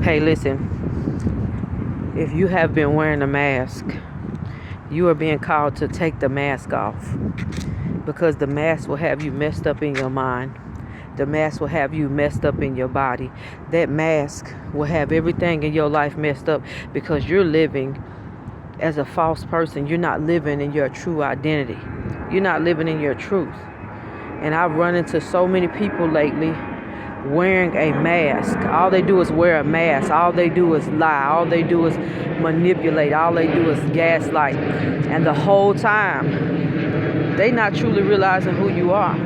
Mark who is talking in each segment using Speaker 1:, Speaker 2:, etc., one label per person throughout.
Speaker 1: Okay, listen. If you have been wearing a mask, you are being called to take the mask off, because the mask will have you messed up in your mind. The mask will have you messed up in your body. That mask will have everything in your life messed up because you're living as a false person. You're not living in your true identity. You're not living in your truth. And I've run into so many people lately wearing a mask. All they do is wear a mask. All they do is lie. All they do is manipulate. All they do is gaslight. And the whole time, they not truly realizing who you are.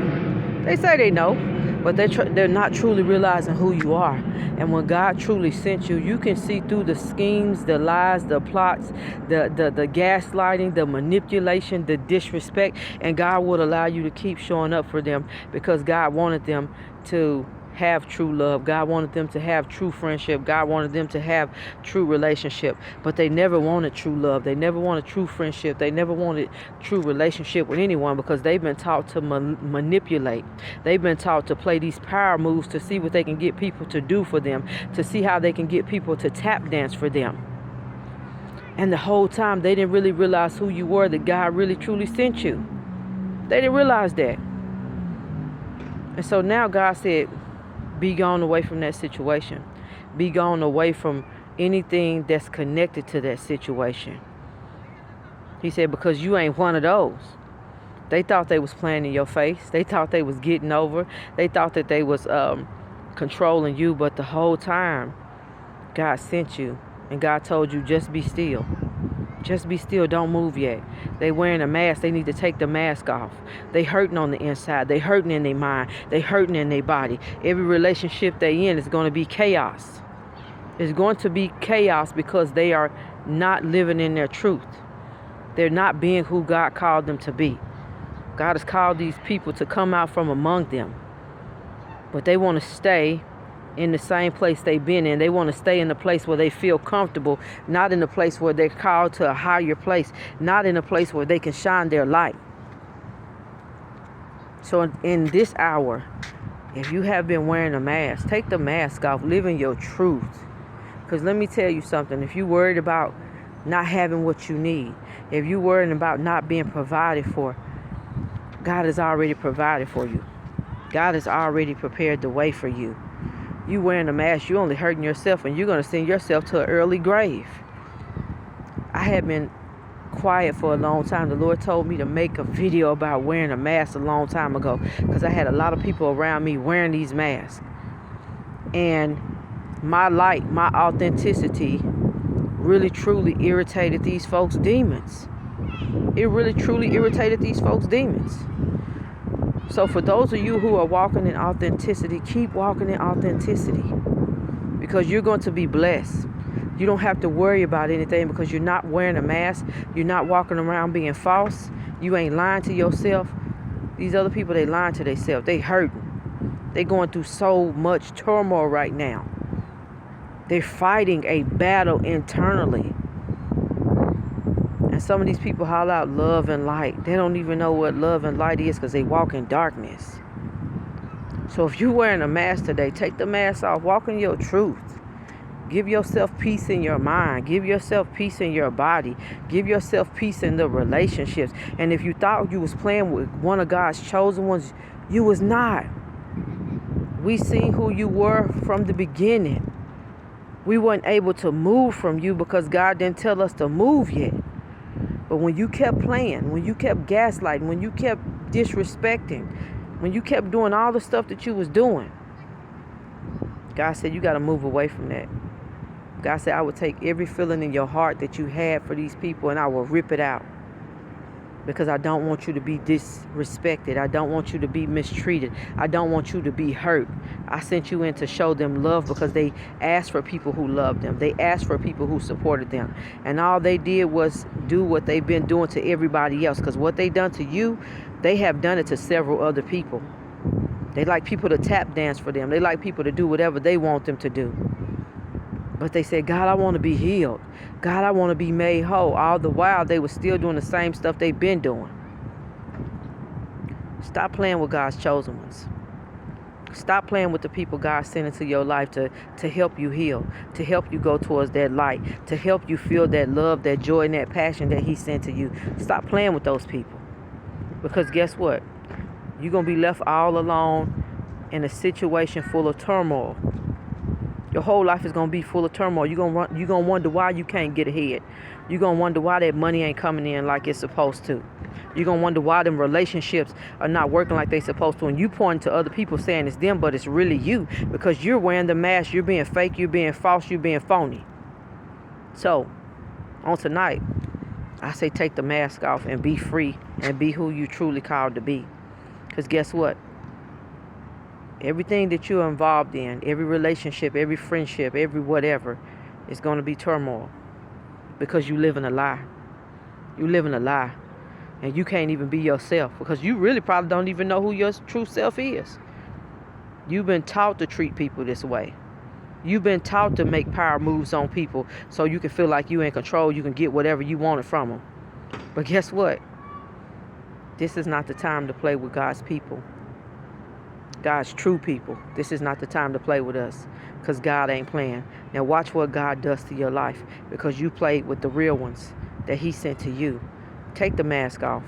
Speaker 1: They say they know, but they're not truly realizing who you are. And when God truly sent you, you can see through the schemes, the lies, the plots, the gaslighting, the manipulation, the disrespect, and God would allow you to keep showing up for them because God wanted them to have true love. God wanted them to have true friendship. God wanted them to have true relationship. But they never wanted true love. They never wanted true friendship. They never wanted true relationship with anyone because they've been taught to manipulate. They've been taught to play these power moves to see what they can get people to do for them, to see how they can get people to tap dance for them. And the whole time they didn't really realize who you were, that God really truly sent you. They didn't realize that. And so now God said, be gone away from that situation. Be gone away from anything that's connected to that situation. He said, because you ain't one of those. They thought they was playing in your face. They thought they was getting over. They thought that they was controlling you. But the whole time, God sent you. And God told you, just be still. Just be still. Don't move yet. They wearing a mask. They need to take the mask off. They hurting on the inside. They hurting in their mind. They hurting in their body. Every relationship they in is going to be chaos. It's going to be chaos because they are not living in their truth. They're not being who God called them to be. God has called these people to come out from among them. But they want to stay in the same place they've been in. They want to stay in the place where they feel comfortable, not in the place where they're called to a higher place, not in a place where they can shine their light. So in this hour, if you have been wearing a mask, take the mask off, live in your truth. Because let me tell you something, if you're worried about not having what you need, if you're worried about not being provided for, God has already provided for you. God has already prepared the way for you. You wearing a mask, you're only hurting yourself, and you're going to send yourself to an early grave. I had been quiet for a long time. The Lord told me to make a video about wearing a mask a long time ago because I had a lot of people around me wearing these masks. And my light, my authenticity really truly irritated these folks' demons. It really truly irritated these folks' demons. So for those of you who are walking in authenticity, keep walking in authenticity because you're going to be blessed. You don't have to worry about anything because you're not wearing a mask. You're not walking around being false. You ain't lying to yourself. These other people, they lying to themselves. They hurting. They going through so much turmoil right now. They're fighting a battle internally. And some of these people holler out love and light. They don't even know what love and light is because they walk in darkness. So if you're wearing a mask today, take the mask off. Walk in your truth. Give yourself peace in your mind. Give yourself peace in your body. Give yourself peace in the relationships. And if you thought you was playing with one of God's chosen ones, you was not. We seen who you were from the beginning. We weren't able to move from you because God didn't tell us to move yet. But when you kept playing, when you kept gaslighting, when you kept disrespecting, when you kept doing all the stuff that you was doing, God said you got to move away from that. God said I would take every feeling in your heart that you had for these people and I will rip it out. Because I don't want you to be disrespected. I don't want you to be mistreated. I don't want you to be hurt. I sent you in to show them love because they asked for people who loved them. They asked for people who supported them. And all they did was do what they've been doing to everybody else. Because what they done to you, they have done it to several other people. They like people to tap dance for them. They like people to do whatever they want them to do. But they said, God, I want to be healed. God, I want to be made whole. All the while, they were still doing the same stuff they've been doing. Stop playing with God's chosen ones. Stop playing with the people God sent into your life to help you heal, to help you go towards that light, to help you feel that love, that joy, and that passion that He sent to you. Stop playing with those people. Because guess what? You're going to be left all alone in a situation full of turmoil. Your whole life is going to be full of turmoil. You're going to wonder why you can't get ahead. You're going to wonder why that money ain't coming in like it's supposed to. You're going to wonder why them relationships are not working like they supposed to. And you point to other people saying it's them, but it's really you. Because you're wearing the mask. You're being fake. You're being false. You're being phony. So, on tonight, I say take the mask off and be free and be who you truly called to be. Because guess what? Everything that you're involved in, every relationship, every friendship, every whatever, is going to be turmoil. Because you live in a lie. You live in a lie. And you can't even be yourself. Because you really probably don't even know who your true self is. You've been taught to treat people this way. You've been taught to make power moves on people so you can feel like you're in control. You can get whatever you wanted from them. But guess what? This is not the time to play with God's people. God's true people. This is not the time to play with us. Because God ain't playing. Now watch what God does to your life. Because you played with the real ones that He sent to you. Take the mask off.